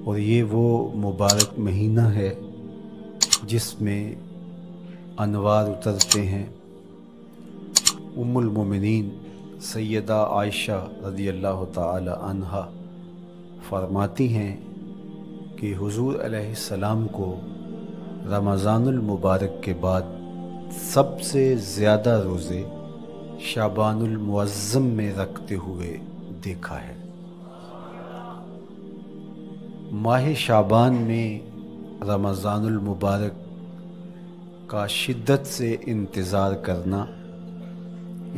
اور یہ وہ مبارک مہینہ ہے جس میں انوار اترتے ہیں۔ ام المومنین سیدہ عائشہ رضی اللہ تعالی عنہا فرماتی ہیں کہ حضور علیہ السلام کو رمضان المبارک کے بعد سب سے زیادہ روزے شعبان المعظم میں رکھتے ہوئے دیکھا ہے۔ ماہ شعبان میں رمضان المبارک کا شدت سے انتظار کرنا،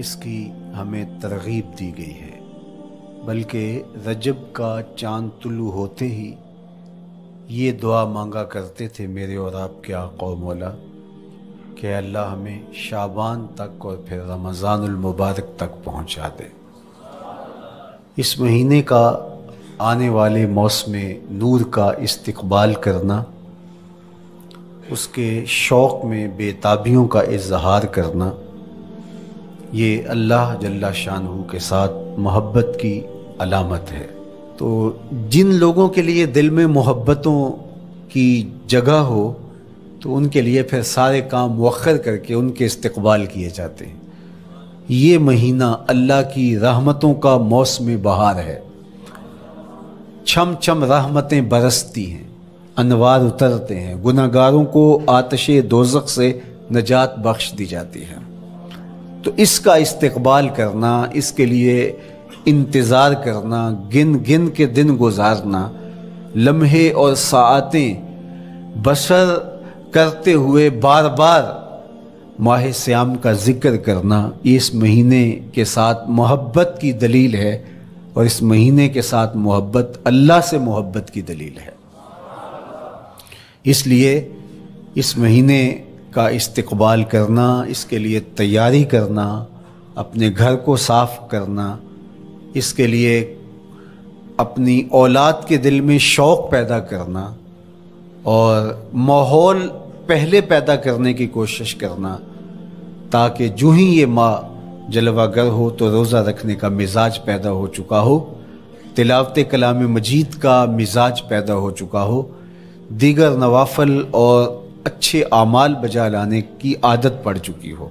اس کی ہمیں ترغیب دی گئی ہے، بلکہ رجب کا چاند طلوع ہوتے ہی یہ دعا مانگا کرتے تھے میرے اور آپ کے آقا و مولا کہ اللہ ہمیں شعبان تک اور پھر رمضان المبارک تک پہنچا دے۔ اس مہینے کا آنے والے موسم نور کا استقبال کرنا، اس کے شوق میں بے تابیوں کا اظہار کرنا، یہ اللہ جل شانہ کے ساتھ محبت کی علامت ہے۔ تو جن لوگوں کے لیے دل میں محبتوں کی جگہ ہو تو ان کے لیے پھر سارے کام مؤخر کر کے ان کے استقبال کیے جاتے ہیں۔ یہ مہینہ اللہ کی رحمتوں کا موسم بہار ہے، چھم چھم رحمتیں برستی ہیں، انوار اترتے ہیں، گناہگاروں کو آتش دوزخ سے نجات بخش دی جاتی ہے۔ تو اس کا استقبال کرنا، اس کے لیے انتظار کرنا، گن گن کے دن گزارنا، لمحے اور ساعتیں بسر کرتے ہوئے بار بار ماہ سیام کا ذکر کرنا، اس مہینے کے ساتھ محبت کی دلیل ہے، اور اس مہینے کے ساتھ محبت اللہ سے محبت کی دلیل ہے۔ اس لیے اس مہینے کا استقبال کرنا، اس کے لیے تیاری کرنا، اپنے گھر کو صاف کرنا، اس کے لیے اپنی اولاد کے دل میں شوق پیدا کرنا اور ماحول پہلے پیدا کرنے کی کوشش کرنا، تاکہ جو ہی یہ ماہ جلوہ گر ہو تو روزہ رکھنے کا مزاج پیدا ہو چکا ہو، تلاوت کلام مجید کا مزاج پیدا ہو چکا ہو، دیگر نوافل اور اچھے اعمال بجا لانے کی عادت پڑ چکی ہو۔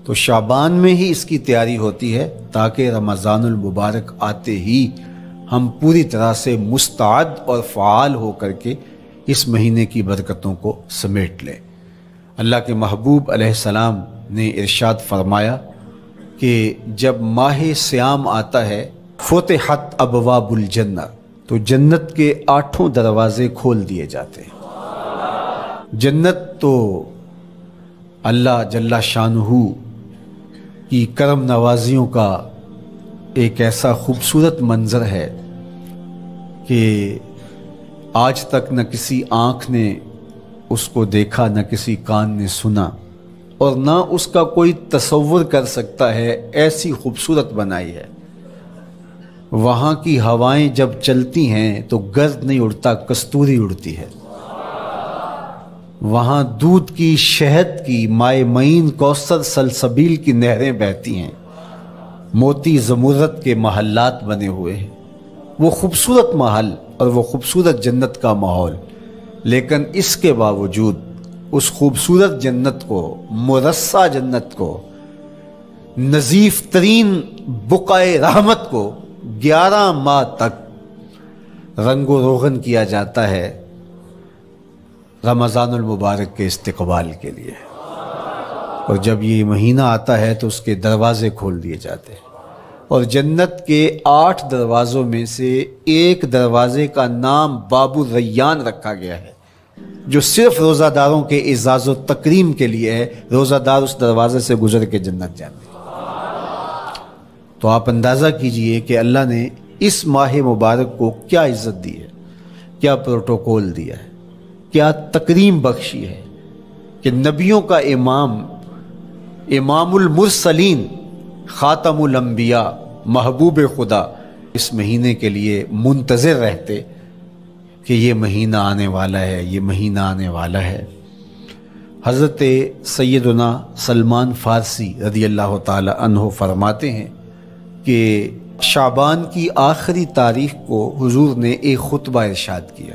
تو شعبان میں ہی اس کی تیاری ہوتی ہے تاکہ رمضان المبارک آتے ہی ہم پوری طرح سے مستعد اور فعال ہو کر کے اس مہینے کی برکتوں کو سمیٹ لیں۔ اللہ کے محبوب علیہ السلام نے ارشاد فرمایا کہ جب ماہ سیام آتا ہے فتحت ابواب الجنہ، تو جنت کے 8 دروازے کھول دیے جاتے ہیں۔ جنت تو اللہ جل شانہ کی کرم نوازیوں کا ایک ایسا خوبصورت منظر ہے کہ آج تک نہ کسی آنکھ نے اس کو دیکھا، نہ کسی کان نے سنا، اور نہ اس کا کوئی تصور کر سکتا ہے، ایسی خوبصورت بنائی ہے۔ وہاں کی ہوائیں جب چلتی ہیں تو گرد نہیں اڑتا، کستوری اڑتی ہے۔ وہاں دودھ کی، شہد کی، مائے معین، کوثر، سلسبیل کی نہریں بہتی ہیں، موتی زمرد کے محلات بنے ہوئے ہیں۔ وہ خوبصورت محل اور وہ خوبصورت جنت کا ماحول، لیکن اس کے باوجود اس خوبصورت جنت کو، مرصع جنت کو، نظیف ترین بقعۂ رحمت کو 11 ماہ تک رنگ و روغن کیا جاتا ہے رمضان المبارک کے استقبال کے لیے۔ اور جب یہ مہینہ آتا ہے تو اس کے دروازے کھول دیے جاتے ہیں، اور جنت کے 8 دروازوں میں سے ایک دروازے کا نام باب الریان رکھا گیا ہے، جو صرف روزہ داروں کے اعزاز و تکریم کے لیے ہے۔ روزہ دار اس دروازے سے گزر کے جنت جاتے ہیں۔ تو آپ اندازہ کیجئے کہ اللہ نے اس ماہ مبارک کو کیا عزت دی ہے، کیا پروٹوکول دیا ہے، کیا تکریم بخشی ہے کہ نبیوں کا امام، امام المرسلین، خاتم الانبیاء، محبوب خدا اس مہینے کے لیے منتظر رہتے کہ یہ مہینہ آنے والا ہے، یہ مہینہ آنے والا ہے۔ حضرت سیدنا سلمان فارسی رضی اللہ تعالی عنہ فرماتے ہیں کہ شعبان کی آخری تاریخ کو حضور نے ایک خطبہ ارشاد کیا۔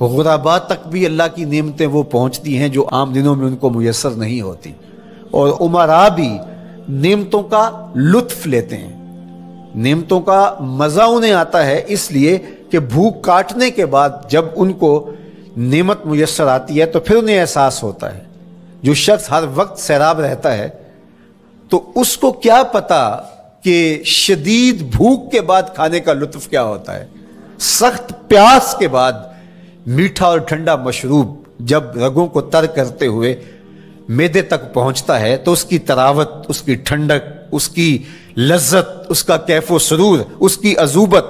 غربا تک بھی اللہ کی نعمتیں وہ پہنچتی ہیں جو عام دنوں میں ان کو میسر نہیں ہوتی، اور امراء بھی نعمتوں کا لطف لیتے ہیں، نعمتوں کا مزہ انہیں آتا ہے، اس لیے کہ بھوک کاٹنے کے بعد جب ان کو نعمت میسر آتی ہے تو پھر انہیں احساس ہوتا ہے۔ جو شخص ہر وقت سیراب رہتا ہے تو اس کو کیا پتا کہ شدید بھوک کے بعد کھانے کا لطف کیا ہوتا ہے۔ سخت پیاس کے بعد میٹھا اور ٹھنڈا مشروب جب رگوں کو تر کرتے ہوئے معدے تک پہنچتا ہے تو اس کی تراوت، اس کی ٹھنڈک، اس کی لذت، اس کا کیف و سرور، اس کی عذوبت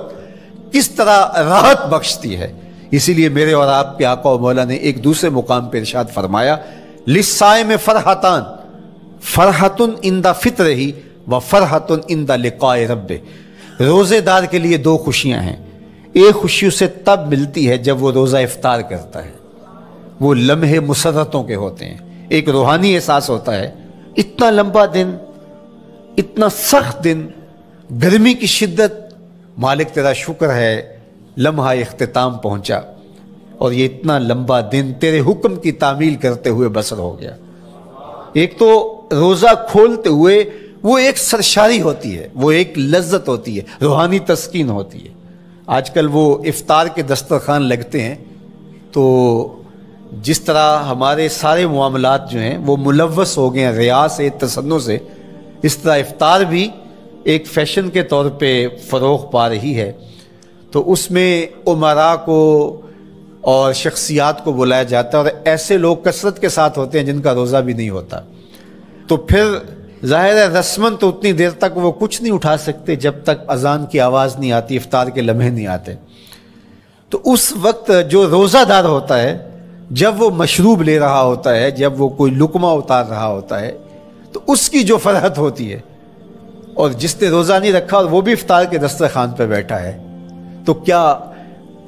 کس طرح راحت بخشتی ہے۔ اسی لیے میرے اور آپ کے آقا و مولا نے ایک دوسرے مقام پہ ارشاد فرمایا، للصائم فرحتان، فرحۃ عند فطرہ و فرحۃ عند لقاء ربہ۔ روزے دار کے لیے دو خوشیاں ہیں، ایک خوشی اسے تب ملتی ہے جب وہ روزہ افطار کرتا ہے، وہ لمحے مسرتوں کے ہوتے ہیں، ایک روحانی احساس ہوتا ہے، اتنا لمبا دن، اتنا سخت دن، گرمی کی شدت، مالک تیرا شکر ہے لمحہ اختتام پہنچا اور یہ اتنا لمبا دن تیرے حکم کی تعمیل کرتے ہوئے بسر ہو گیا۔ ایک تو روزہ کھولتے ہوئے وہ ایک سرشاری ہوتی ہے، وہ ایک لذت ہوتی ہے، روحانی تسکین ہوتی ہے۔ آج کل وہ افطار کے دسترخوان لگتے ہیں تو جس طرح ہمارے سارے معاملات جو ہیں وہ ملوث ہو گئے ہیں ریا سے، تصنع سے، اس طرح افطار بھی ایک فیشن کے طور پہ فروغ پا رہی ہے۔ تو اس میں امراء کو اور شخصیات کو بلایا جاتا ہے اور ایسے لوگ کثرت کے ساتھ ہوتے ہیں جن کا روزہ بھی نہیں ہوتا، تو پھر ظاہر ہے رسماً تو اتنی دیر تک وہ کچھ نہیں اٹھا سکتے جب تک اذان کی آواز نہیں آتی، افطار کے لمحے نہیں آتے۔ تو اس وقت جو روزہ دار ہوتا ہے جب وہ مشروب لے رہا ہوتا ہے، جب وہ کوئی لقمہ اتار رہا ہوتا ہے، تو اس کی جو فرحت ہوتی ہے، اور جس نے روزہ نہیں رکھا اور وہ بھی افطار کے دسترخوان پہ بیٹھا ہے، تو کیا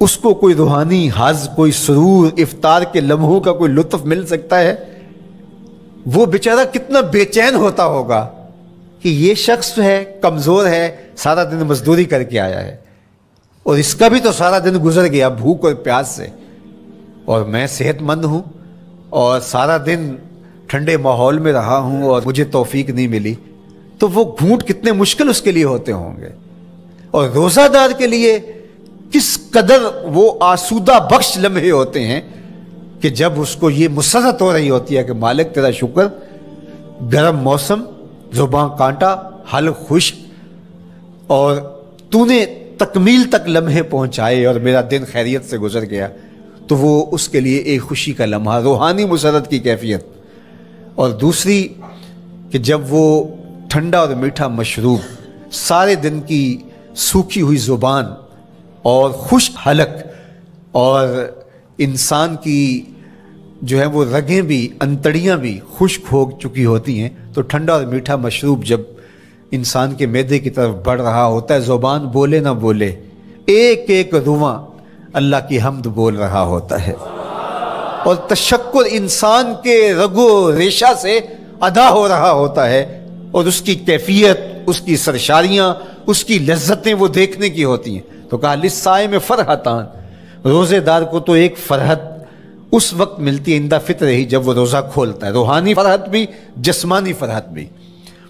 اس کو کوئی روحانی حظ، کوئی سرور، افطار کے لمحوں کا کوئی لطف مل سکتا ہے؟ وہ بیچارہ کتنا بے چین ہوتا ہوگا کہ یہ شخص ہے کمزور ہے، سارا دن مزدوری کر کے آیا ہے اور اس کا بھی تو سارا دن گزر گیا بھوک اور پیاس سے، اور میں صحت مند ہوں اور سارا دن ٹھنڈے ماحول میں رہا ہوں اور مجھے توفیق نہیں ملی، تو وہ گھونٹ کتنے مشکل اس کے لیے ہوتے ہوں گے۔ اور روزہ دار کے لیے کس قدر وہ آسودہ بخش لمحے ہوتے ہیں کہ جب اس کو یہ مسرت ہو رہی ہوتی ہے کہ مالک تیرا شکر، گرم موسم، زباں کانٹا، حلق خشک، اور تو نے تکمیل تک لمحے پہنچائے اور میرا دن خیریت سے گزر گیا، تو وہ اس کے لیے ایک خوشی کا لمحہ، روحانی مسرت کی کیفیت۔ اور دوسری کہ جب وہ ٹھنڈا اور میٹھا مشروب، سارے دن کی سوکھی ہوئی زبان اور خشک حلق، اور انسان کی جو ہے وہ رگیں بھی، انتڑیاں بھی خشک ہو چکی ہوتی ہیں، تو ٹھنڈا اور میٹھا مشروب جب انسان کے معدے کی طرف بڑھ رہا ہوتا ہے، زبان بولے نہ بولے، ایک ایک رواں اللہ کی حمد بول رہا ہوتا ہے، اور تشکر انسان کے رگو ریشہ سے ادا ہو رہا ہوتا ہے، اور اس کی کیفیت، اس کی سرشاریاں، اس کی لذتیں وہ دیکھنے کی ہوتی ہیں۔ تو کہا للصائم فرحتان، روزے دار کو تو ایک فرحت اس وقت ملتی ہے عند فطرہ ہی، جب وہ روزہ کھولتا ہے، روحانی فرحت بھی، جسمانی فرحت بھی،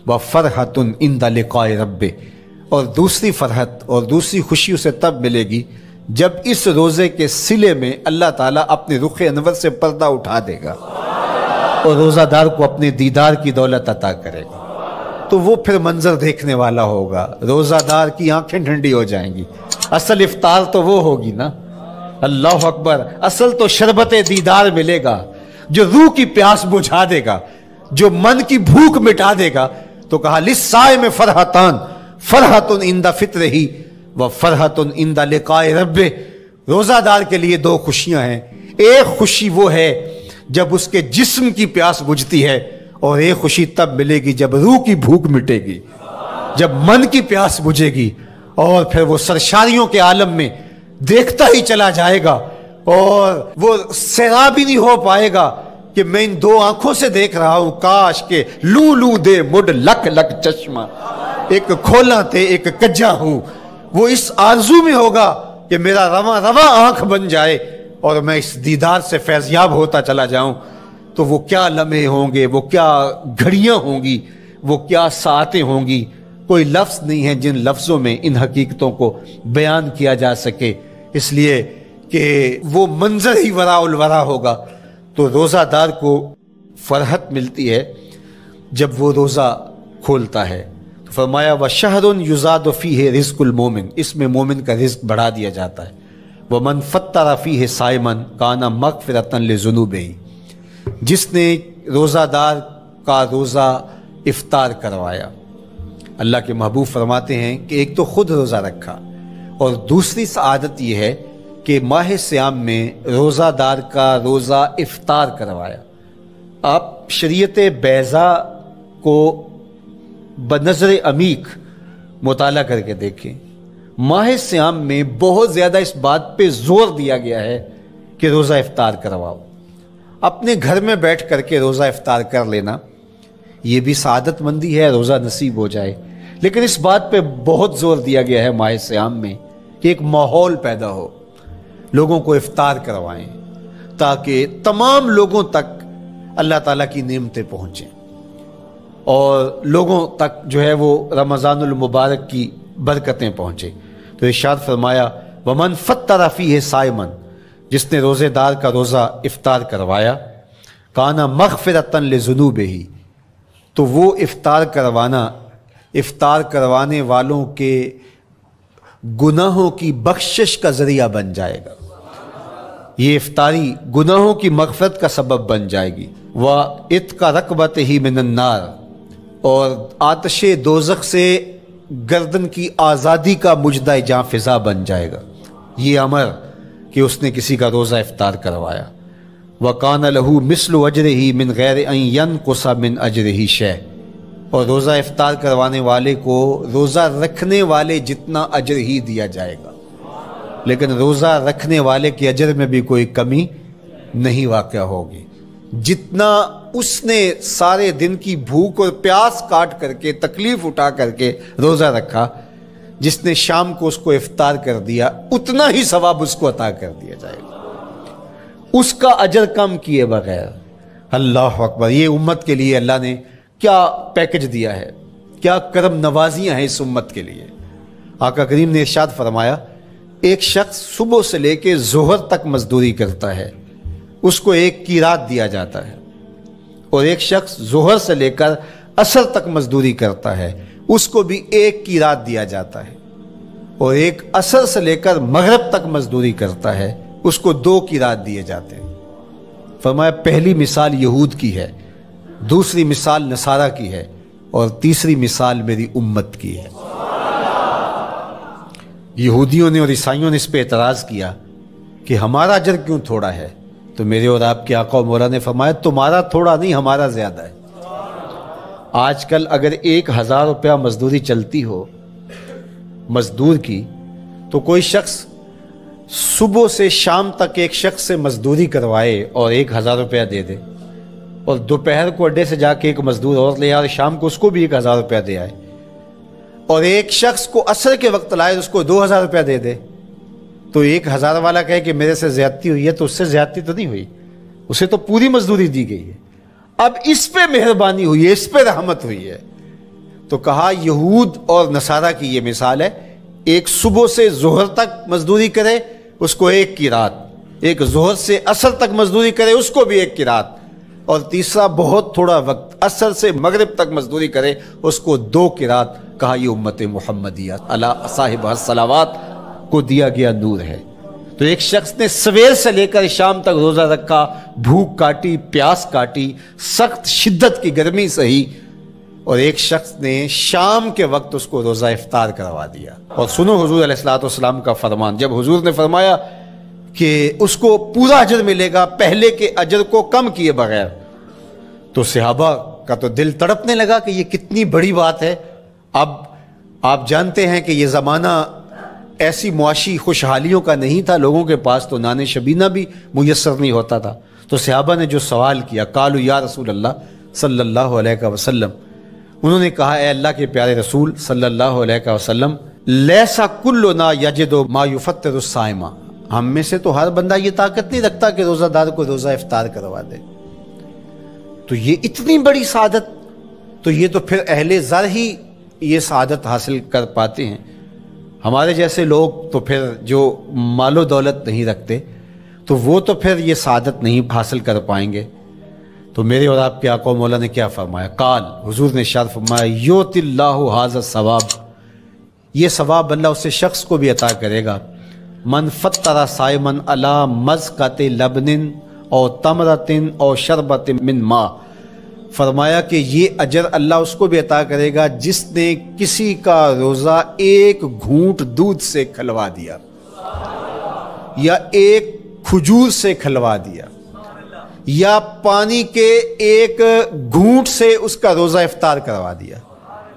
وفرحۃ عند لقاء ربہ، اور دوسری فرحت اور دوسری خوشی اسے تب ملے گی جب اس روزے کے صلے میں اللہ تعالیٰ اپنے رخ انور سے پردہ اٹھا دے گا اور روزہ دار کو اپنے دیدار کی دولت عطا کرے گا، تو وہ پھر منظر دیکھنے والا ہوگا، روزہ دار کی آنکھیں ٹھنڈی ہو جائیں گی۔ اصل افطار تو وہ ہوگی نا، اللہ اکبر، اصل تو شربت دیدار ملے گا جو روح کی پیاس بجھا دے گا، جو من کی بھوک مٹا دے گا۔ تو کہا للصائم فرحتان، فرحۃ عند فطرہ و فرحۃ عند لقاء ربہ، روزہ دار کے لیے دو خوشیاں ہیں، ایک خوشی وہ ہے جب اس کے جسم کی پیاس بجھتی ہے، اور ایک خوشی تب ملے گی جب روح کی بھوک مٹے گی، جب من کی پیاس بجھے گی، اور پھر وہ سرشاریوں کے عالم میں دیکھتا ہی چلا جائے گا، اور وہ سیراب ہی نہیں ہو پائے گا کہ میں ان دو آنکھوں سے دیکھ رہا ہوں، کاش کے لوں لوں دے مڈ لک لک چشمہ، ایک کھولا تے ایک کجا ہوں۔ وہ اس آرزو میں ہوگا کہ میرا رواں رواں آنکھ بن جائے اور میں اس دیدار سے فیضیاب ہوتا چلا جاؤں تو وہ کیا لمحے ہوں گے، وہ کیا گھڑیاں ہوں گی، وہ کیا ساعتیں ہوں گی، کوئی لفظ نہیں ہے جن لفظوں میں ان حقیقتوں کو بیان کیا جا سکے، اس لیے کہ وہ منظر ہی وراء الورا ہوگا۔ تو روزہ دار کو فرحت ملتی ہے جب وہ روزہ کھولتا ہے۔ تو فرمایا وَشَهْرٌ يُزَادُ فِيهِ رِزْقُ الْمُؤْمِنِ، اس میں مومن کا رزق بڑھا دیا جاتا ہے۔ وَمَنْ فَطَّرَ فِيهِ صَائِمًا كَانَ مَغْفِرَةً لِذُنُوبِهِ، جس نے روزہ دار کا روزہ افطار کروایا۔ اللہ کے محبوب فرماتے ہیں کہ ایک تو خود روزہ رکھا، اور دوسری سعادت یہ ہے کہ ماہ صیام میں روزہ دار کا روزہ افطار کروایا۔ آپ شریعت بیضاء کو بنظر عمیق مطالعہ کر کے دیکھیں، ماہ صیام میں بہت زیادہ اس بات پہ زور دیا گیا ہے کہ روزہ افطار کرواؤ۔ اپنے گھر میں بیٹھ کر کے روزہ افطار کر لینا یہ بھی سعادت مندی ہے، روزہ نصیب ہو جائے، لیکن اس بات پہ بہت زور دیا گیا ہے ماہ صیام میں کہ ایک ماحول پیدا ہو، لوگوں کو افطار کروائیں تاکہ تمام لوگوں تک اللہ تعالیٰ کی نعمتیں پہنچیں اور لوگوں تک جو ہے وہ رمضان المبارک کی برکتیں پہنچیں۔ تو ارشاد فرمایا وَمَنْ فَطَّرَ فِيهِ صَائِمًا، جس نے روزے دار کا روزہ افطار کروایا، کَانَ مَغْفِرَةً لِذُنُوبِهِ، تو وہ افطار کروانے والوں کے گناہوں کی بخشش کا ذریعہ بن جائے گا۔ یہ افطاری گناہوں کی مغفرت کا سبب بن جائے گی۔ وَإِتْقَ رَقْبَتِهِ مِنَ النَّارِ، اور آتش دوزخ سے گردن کی آزادی کا مجدہ جاں فضا بن جائے گا یہ امر کہ اس نے کسی کا روزہ افطار کروایا۔ وَقَانَ لَهُ مِثْلُ أَجْرِهِ مِنْ غَيْرِ أَنْ يَنْقُصَ مِنْ أَجْرِهِ شَيْءٌ، اور روزہ افطار کروانے والے کو روزہ رکھنے والے جتنا اجر ہی دیا جائے گا، لیکن روزہ رکھنے والے کے اجر میں بھی کوئی کمی نہیں واقع ہوگی۔ جتنا اس نے سارے دن کی بھوک اور پیاس کاٹ کر کے تکلیف اٹھا کر کے روزہ رکھا، جس نے شام کو اس کو افطار کر دیا اتنا ہی ثواب اس کو عطا کر دیا جائے گا، اس کا اجر کم کیے بغیر۔ اللہ اکبر، یہ امت کے لیے اللہ نے کیا پیکج دیا ہے، کیا کرم نوازیاں ہیں اس امت کے لیے۔ آقا کریم نے ارشاد فرمایا ایک شخص صبح سے لے کے ظہر تک مزدوری کرتا ہے، اس کو ایک قیراط دیا جاتا ہے، اور ایک شخص ظہر سے لے کر عصر تک مزدوری کرتا ہے، اس کو بھی ایک قیراط دیا جاتا ہے، اور ایک عصر سے لے کر مغرب تک مزدوری کرتا ہے، اس کو 2 قیراط دیے جاتے ہیں۔ فرمایا پہلی مثال یہود کی ہے، دوسری مثال نصارہ کی ہے، اور تیسری مثال میری امت کی ہے۔ یہودیوں نے اور عیسائیوں نے اس پہ اعتراض کیا کہ ہمارا اجر کیوں تھوڑا ہے، تو میرے اور آپ کے آقا و مولا نے فرمایا تمہارا تھوڑا نہیں، ہمارا زیادہ ہے۔ آج کل اگر 1000 روپیہ مزدوری چلتی ہو مزدور کی، تو کوئی شخص صبح سے شام تک ایک شخص سے مزدوری کروائے اور 1000 روپیہ دے دے، اور دوپہر کو اڈے سے جا کے ایک مزدور اور لے آئے، شام کو اس کو بھی 1000 روپیہ دے آئے، اور ایک شخص کو عصر کے وقت لائے اس کو 2000 روپیہ دے دے، تو 1000 والا کہے کہ میرے سے زیادتی ہوئی ہے، تو اس سے زیادتی تو نہیں ہوئی، اسے تو پوری مزدوری دی گئی ہے، اب اس پہ مہربانی ہوئی ہے، اس پہ رحمت ہوئی ہے۔ تو کہا یہود اور نصارہ کی یہ مثال ہے، ایک صبح سے ظہر تک مزدوری کرے اس کو 1 قیراط، ایک ظہر سے عصر تک مزدوری کرے اس کو بھی 1 قیراط، اور تیسرا بہت تھوڑا وقت عصر سے مغرب تک مزدوری کرے اس کو 2 قیراط۔ کہا یہ امت محمدیہ علی صاحب الصلوات کو دیا گیا نور ہے۔ تو ایک شخص نے سویر سے لے کر شام تک روزہ رکھا، بھوک کاٹی، پیاس کاٹی، سخت شدت کی گرمی سہی، اور ایک شخص نے شام کے وقت اس کو روزہ افطار کروا دیا۔ اور سنو حضور علیہ الصلوۃ والسلام کا فرمان، جب حضور نے فرمایا کہ اس کو پورا اجر ملے گا پہلے کے اجر کو کم کیے بغیر، تو صحابہ کا تو دل تڑپنے لگا کہ یہ کتنی بڑی بات ہے۔ اب آپ جانتے ہیں کہ یہ زمانہ ایسی معاشی خوشحالیوں کا نہیں تھا، لوگوں کے پاس تو نان شبینہ بھی میسر نہیں ہوتا تھا، تو صحابہ نے جو سوال کیا، قالوا یا رسول اللہ صلی اللہ علیہ وسلم، انہوں نے کہا اے اللہ کے پیارے رسول صلی اللہ علیہ وسلم، لیسا کلنا یجد ما یفطر الصائم، ہم میں سے تو ہر بندہ یہ طاقت نہیں رکھتا کہ روزہ دار کو روزہ افطار کروا دے. تو یہ اتنی بڑی سعادت، تو یہ تو پھر اہل زر ہی یہ سعادت حاصل کر پاتے ہیں. ہمارے جیسے لوگ تو پھر جو مال و دولت نہیں رکھتے تو وہ تو پھر یہ سعادت نہیں حاصل کر پائیں گے. تو میرے اور آپ کے آقا و مولا نے کیا فرمایا؟ قال، حضور نے ارشاد فرمایا، یؤتی اللہ ھذا الثواب، یہ ثواب اللہ اسے شخص کو بھی عطا کرے گا. من فطر صائما علی مزقۃ لبن او تمرۃ او شربۃ من ماء، فرمایا کہ یہ اجر اللہ اس کو بھی عطا کرے گا جس نے کسی کا روزہ ایک گھونٹ دودھ سے کھلوا دیا یا ایک کھجور سے کھلوا دیا یا پانی کے ایک گھونٹ سے اس کا روزہ افطار کروا دیا.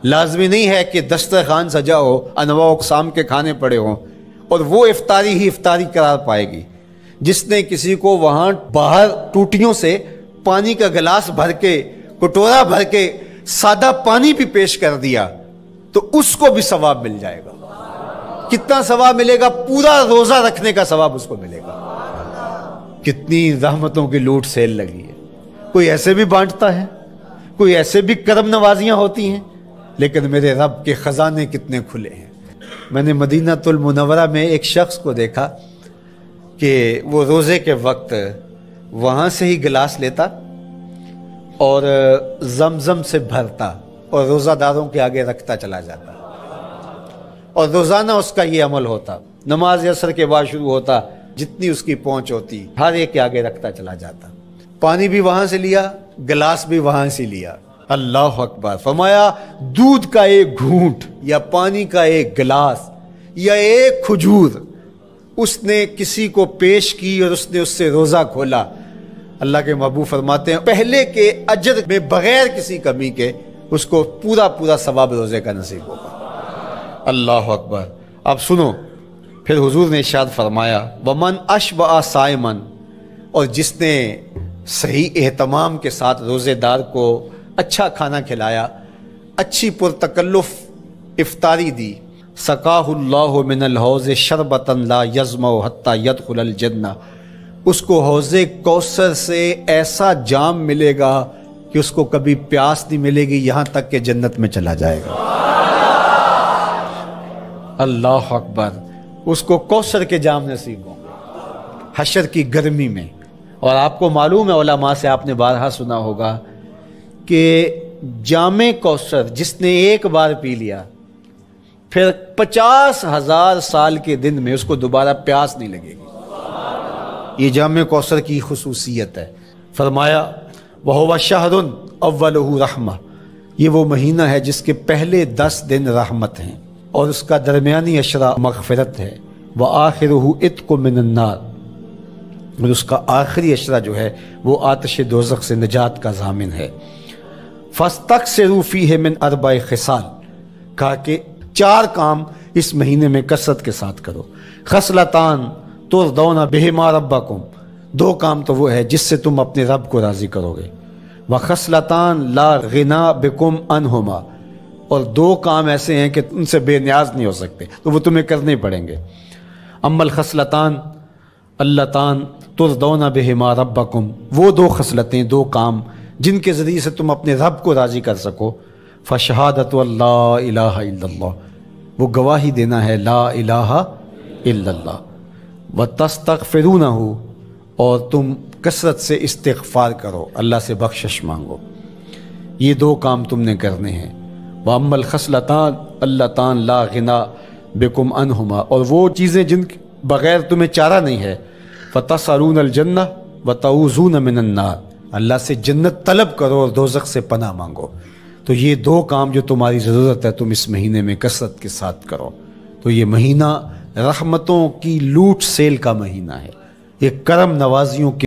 لازمی نہیں ہے کہ دسترخوان سجا ہو، انواع اقسام کے کھانے پڑے ہوں اور وہ افطاری ہی افطاری قرار پائے گی. جس نے کسی کو وہاں باہر ٹوٹیوں سے پانی کا گلاس بھر کے، کٹورا بھر کے سادہ پانی بھی پیش کر دیا تو اس کو بھی ثواب مل جائے گا. کتنا ثواب ملے گا؟ پورا روزہ رکھنے کا ثواب اس کو ملے گا. کتنی رحمتوں کی لوٹ سیل لگی ہے. کوئی ایسے بھی بانٹتا ہے، کوئی ایسے بھی کرم نوازیاں ہوتی ہیں، لیکن میرے رب کے خزانے کتنے کھلے ہیں. میں نے مدینہ المنورہ میں ایک شخص کو دیکھا کہ وہ روزے کے وقت وہاں سے ہی گلاس لیتا اور زمزم سے بھرتا اور روزہ داروں کے آگے رکھتا چلا جاتا، اور روزانہ اس کا یہ عمل ہوتا. نماز عصر کے بعد شروع ہوتا، جتنی اس کی پہنچ ہوتی ہر ایک کے آگے رکھتا چلا جاتا. پانی بھی وہاں سے لیا، گلاس بھی وہاں سے لیا. اللہ اکبر. فرمایا دودھ کا ایک گھونٹ یا پانی کا ایک گلاس یا ایک کھجور اس نے کسی کو پیش کی اور اس نے اس سے روزہ کھولا. اللہ کے محبوب فرماتے ہیں پہلے کے اجر میں بغیر کسی کمی کے اس کو پورا ثواب روزے کا نصیب ہوگا. اللہ اکبر. اب سنو، پھر حضور نے ارشاد فرمایا ومن اشبع صائما، اور جس نے صحیح اہتمام کے ساتھ روزے دار کو اچھا کھانا کھلایا، اچھی پرتکلف افطاری دی، سقاہ اللہ من الحوض شربتا لا یظمأ حتی یدخل الجنہ، اس کو حوض کوثر سے ایسا جام ملے گا کہ اس کو کبھی پیاس نہیں ملے گی یہاں تک کہ جنت میں چلا جائے گا. اللہ اکبر. اس کو کوثر کے جام نصیب ہوں گے حشر کی گرمی میں. اور آپ کو معلوم ہے، علماء سے آپ نے بارہا سنا ہوگا کہ جام کوثر جس نے ایک بار پی لیا پھر 50,000 سال کے دن میں اس کو دوبارہ پیاس نہیں لگے گی. یہ جام کوثر کی خصوصیت ہے. فرمایا وَهُوَ شَهْرٌ أَوَّلُهُ رَحْمَةٌ، یہ وہ مہینہ ہے جس کے پہلے 10 دن رحمت ہیں اور اس کا درمیانی اشرا مغفرت ہے. وَآخِرُهُ عِتْقٌ مِّنَ النَّارِ، اور اس کا آخری اشرا جو ہے وہ آتش دوزخ سے نجات کا ضامن ہے. فَاسْتَكْثِرُوا فِيهِ مِنْ 4 خِصَالٍ، کہا کہ 4 کام اس مہینے میں کثرت کے ساتھ کرو. خصلتان ترضون بہما ربکم، 2 کام تو وہ ہے جس سے تم اپنے رب کو راضی کرو گے. وخصلتان لا غنا بکم عنہما، اور 2 کام ایسے ہیں کہ ان سے بے نیاز نہیں ہو سکتے تو وہ تمہیں کرنے پڑیں گے. اما الخصلتان اللتان ترضون بہما ربکم، وہ 2 خصلتیں، 2 کام جن کے ذریعے سے تم اپنے رب کو راضی کر سکو. فشہادت اللہ الہ الا اللہ، وہ گواہی دینا ہے لا الہ الا اللہ. وتستغفرونہ، اور تم کثرت سے استغفار کرو، اللہ سے بخشش مانگو. یہ 2 کام تم نے کرنے ہیں. وَأَمَّا الْخَصْلَتَانِ اللَّتَانِ لَا غِنَىٰ بِكُمْ عَنْهُمَا، اور وہ چیزیں جن کے بغیر تمہیں چارہ نہیں ہے. فَتَسْأَلُونَ الْجَنَّةَ وَتَعُوذُونَ مِنَ النَّارِ، اللہ سے جنت طلب کرو اور دوزخ سے پناہ مانگو. تو یہ 2 کام جو تمہاری ضرورت ہے تم اس مہینے میں کثرت کے ساتھ کرو. تو یہ مہینہ رحمتوں کی لوٹ سیل کا مہینہ ہے، یہ کرم نوازیوں کی